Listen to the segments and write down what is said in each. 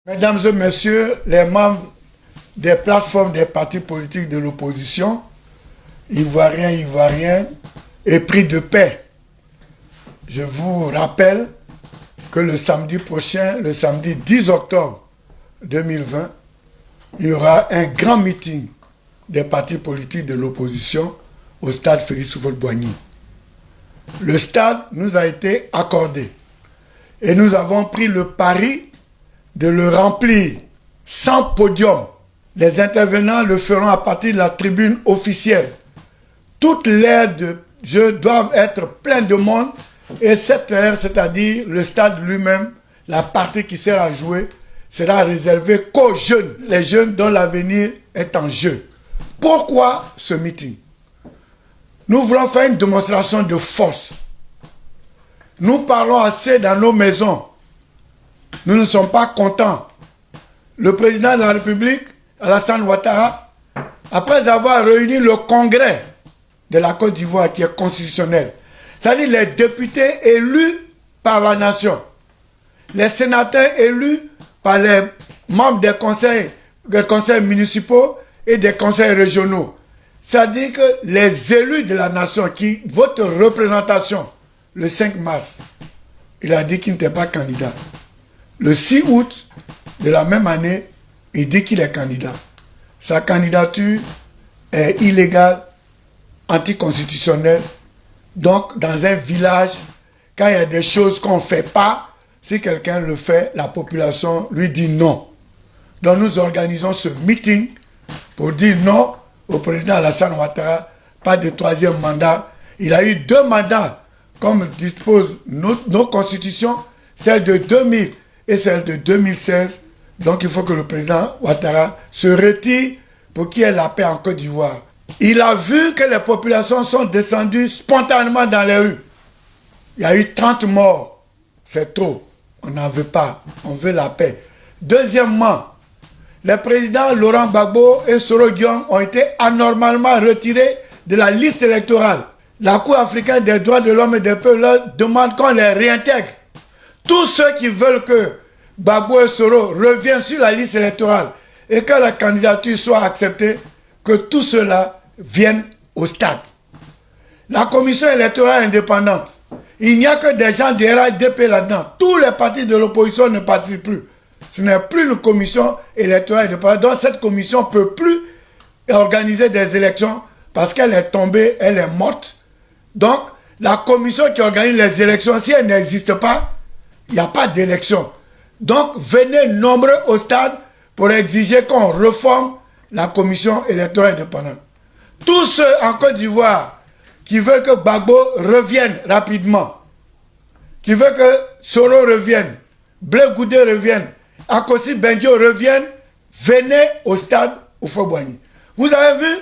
Mesdames et messieurs, les membres des plateformes des partis politiques de l'opposition, ivoiriens, épris de paix, je vous rappelle que le samedi prochain, le samedi 10 octobre 2020, il y aura un grand meeting des partis politiques de l'opposition au stade Félix Houphouët-Boigny. Le stade nous a été accordé et nous avons pris le pari de le remplir sans podium. Les intervenants le feront à partir de la tribune officielle. Toutes les aires de jeu doivent être pleines de monde et cette aire, c'est-à-dire le stade lui-même, la partie qui sera à jouer, sera réservée qu'aux jeunes, les jeunes dont l'avenir est en jeu. Pourquoi ce meeting? Nous voulons faire une démonstration de force. Nous parlons assez dans nos maisons. Nous ne sommes pas contents. Le président de la République, Alassane Ouattara, après avoir réuni le congrès de la Côte d'Ivoire qui est constitutionnel, c'est-à-dire les députés élus par la nation, les sénateurs élus par les membres des conseils municipaux et des conseils régionaux, c'est-à-dire que les élus de la nation qui votent représentation le 5 mars, il a dit qu'il n'était pas candidat. Le 6 août de la même année, il dit qu'il est candidat. Sa candidature est illégale, anticonstitutionnelle. Donc, dans un village, quand il y a des choses qu'on ne fait pas, si quelqu'un le fait, la population lui dit non. Donc, nous organisons ce meeting pour dire non au président Alassane Ouattara, pas de troisième mandat. Il a eu 2 mandats, comme disposent nos constitutions, celle de 2000 et celle de 2016. Donc il faut que le président Ouattara se retire pour qu'il y ait la paix en Côte d'Ivoire. Il a vu que les populations sont descendues spontanément dans les rues. Il y a eu 30 morts. C'est trop. On n'en veut pas. On veut la paix. Deuxièmement, les présidents Laurent Gbagbo et Soro Guillaume ont été anormalement retirés de la liste électorale. La Cour africaine des droits de l'homme et des peuples leur demande qu'on les réintègre. Tous ceux qui veulent que Gbagbo et Soro reviennent sur la liste électorale et que la candidature soit acceptée, que tout cela vienne au stade. La commission électorale indépendante, il n'y a que des gens du RADP là-dedans. Tous les partis de l'opposition ne participent plus. Ce n'est plus une commission électorale indépendante. Donc cette commission ne peut plus organiser des élections parce qu'elle est tombée, elle est morte. Donc la commission qui organise les élections, si elle n'existe pas, il n'y a pas d'élection. Donc, venez nombreux au stade pour exiger qu'on reforme la commission électorale indépendante. Tous ceux en Côte d'Ivoire qui veulent que Gbagbo revienne rapidement, qui veulent que Soro revienne, Blé Goudé revienne, Akossi Bendio revienne, venez au stade Houphouët-Boigny. Vous avez vu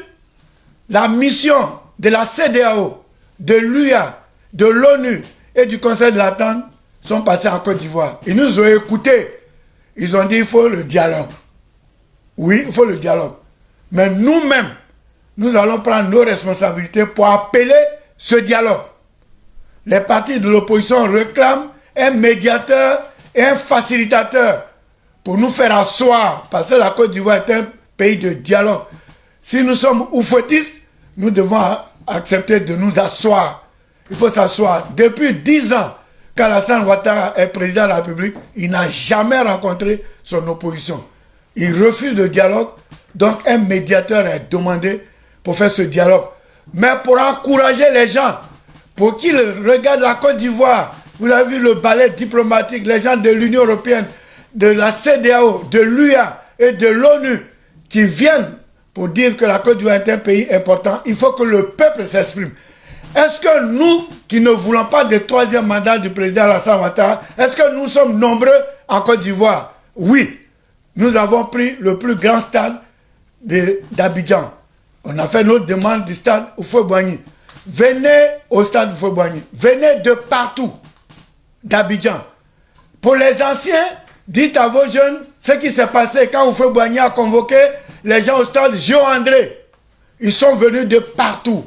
la mission de la CEDEAO, de l'UA, de l'ONU et du Conseil de l'Attente sont passés en Côte d'Ivoire. Ils nous ont écoutés. Ils ont dit qu'il faut le dialogue. Oui, il faut le dialogue. Mais nous-mêmes, nous allons prendre nos responsabilités pour appeler ce dialogue. Les partis de l'opposition réclament un médiateur et un facilitateur pour nous faire asseoir, parce que la Côte d'Ivoire est un pays de dialogue. Si nous sommes oufouettistes, nous devons accepter de nous asseoir. Il faut s'asseoir. Depuis 10 ans, qu'Alassane Ouattara est président de la République, il n'a jamais rencontré son opposition. Il refuse le dialogue, donc un médiateur est demandé pour faire ce dialogue. Mais pour encourager les gens, pour qu'ils regardent la Côte d'Ivoire, vous avez vu le ballet diplomatique, les gens de l'Union européenne, de la CEDEAO, de l'UA et de l'ONU qui viennent pour dire que la Côte d'Ivoire est un pays important, il faut que le peuple s'exprime. Est-ce que nous, qui ne voulons pas de troisième mandat du président Alassane Ouattara, est-ce que nous sommes nombreux en Côte d'Ivoire? Oui. Nous avons pris le plus grand stade d'Abidjan. On a fait notre demande du stade Houphouët-Boigny. Venez au stade Houphouët-Boigny. Venez de partout d'Abidjan. Pour les anciens, dites à vos jeunes ce qui s'est passé quand Houphouët-Boigny a convoqué les gens au stade Jean-André. Ils sont venus de partout.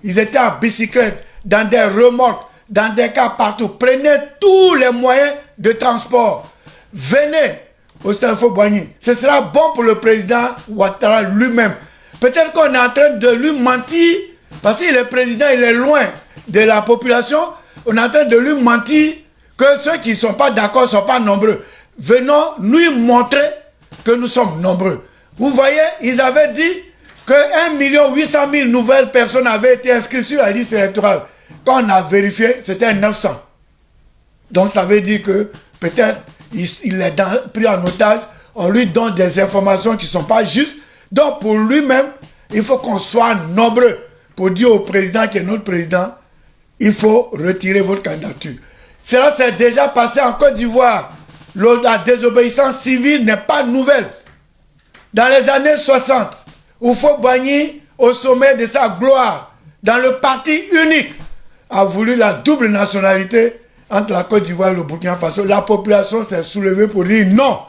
Ils étaient en bicyclette, dans des remorques, dans des cars partout. Prenez tous les moyens de transport. Venez au stade Houphouët-Boigny. Ce sera bon pour le président Ouattara lui-même. Peut-être qu'on est en train de lui mentir, parce qu'il est président, il est loin de la population. On est en train de lui mentir que ceux qui ne sont pas d'accord ne sont pas nombreux. Venons lui montrer que nous sommes nombreux. Vous voyez, ils avaient dit que 1 800 000 nouvelles personnes avaient été inscrites sur la liste électorale. Quand on a vérifié, c'était 900. Donc ça veut dire que peut-être il est pris en otage, on lui donne des informations qui ne sont pas justes. Donc pour lui-même, il faut qu'on soit nombreux pour dire au président qui est notre président, il faut retirer votre candidature. Cela s'est déjà passé en Côte d'Ivoire. La désobéissance civile n'est pas nouvelle. Dans les années 60, Houphouët-Boigny, au sommet de sa gloire, dans le parti unique, a voulu la double nationalité entre la Côte d'Ivoire et le Burkina Faso. La population s'est soulevée pour dire non,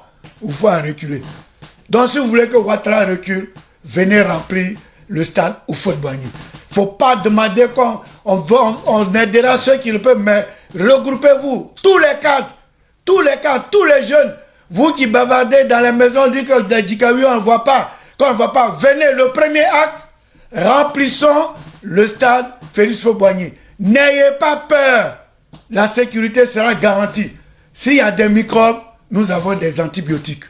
il faut reculer. Donc si vous voulez que Ouattara recule, venez remplir le stade Houphouët-Boigny. Il ne faut pas demander qu'on aidera ceux qui le peuvent, mais regroupez-vous, tous les cadres, tous les jeunes. Vous qui bavardez dans les maisons, dites que des Djikawi, on ne voit pas. Quand on ne voit pas, venez, le premier acte, remplissons le stade Félix Houphouët-Boigny. N'ayez pas peur. La sécurité sera garantie. S'il y a des microbes, nous avons des antibiotiques.